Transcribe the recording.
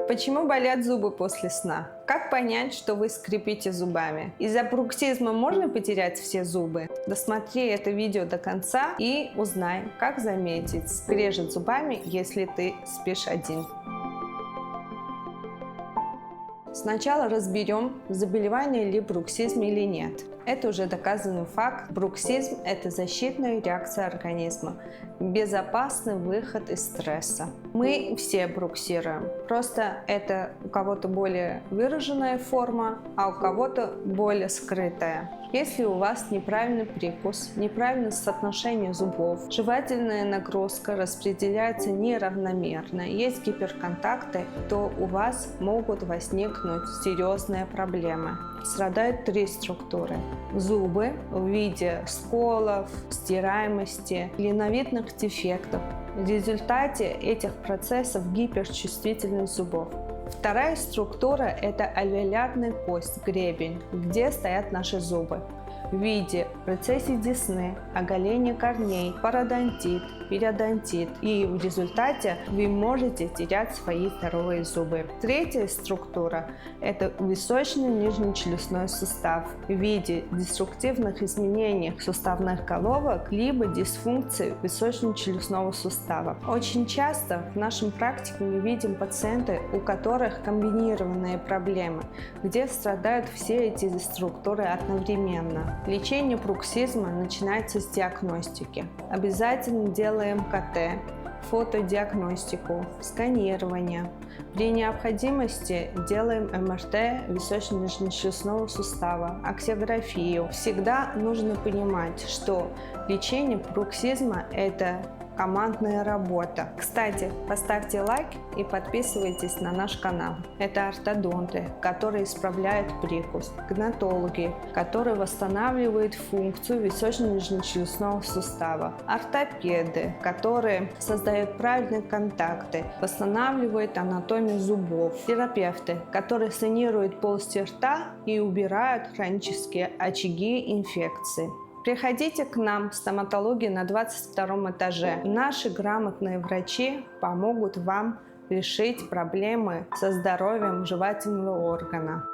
Почему болят зубы после сна? Как понять, что вы скрипите зубами? Из-за бруксизма можно потерять все зубы? Досмотри это видео до конца и узнай, как заметить скрежет зубами, если ты спишь один. Сначала разберем, заболевание ли бруксизм или нет. Это уже доказанный факт. Бруксизм – это защитная реакция организма, безопасный выход из стресса. Мы все бруксируем, просто это у кого-то более выраженная форма, а у кого-то более скрытая. Если у вас неправильный прикус, неправильное соотношение зубов, жевательная нагрузка распределяется неравномерно, есть гиперконтакты, то у вас могут возникнуть серьезные проблемы. Страдают три структуры. Зубы в виде сколов, стираемости, клиновидных дефектов. В результате этих процессов гиперчувствительность зубов. Вторая структура – это альвеолярная кость, гребень, где стоят наши зубы. В виде рецессии десны, оголения корней, пародонтит, периодонтит, и в результате вы можете терять свои здоровые зубы. Третья структура – это височный нижнечелюстной сустав в виде деструктивных изменений суставных головок либо дисфункции височно-челюстного сустава. Очень часто в нашем практике мы видим пациенты, у которых комбинированные проблемы, где страдают все эти структуры одновременно. Лечение бруксизма начинается с диагностики. Обязательно делаем КТ, фотодиагностику, сканирование. При необходимости делаем МРТ височно-нижнечелюстного сустава, аксиографию. Всегда нужно понимать, что лечение бруксизма – это командная работа. Кстати, поставьте лайк и подписывайтесь на наш канал. Это ортодонты, которые исправляют прикус, гнатологи, которые восстанавливают функцию височно-нижнечелюстного сустава, ортопеды, которые создают правильные контакты, восстанавливают анатомию зубов, терапевты, которые санируют полости рта и убирают хронические очаги инфекции. Приходите к нам в стоматологию на 22 этаже. Наши грамотные врачи помогут вам решить проблемы со здоровьем жевательного органа.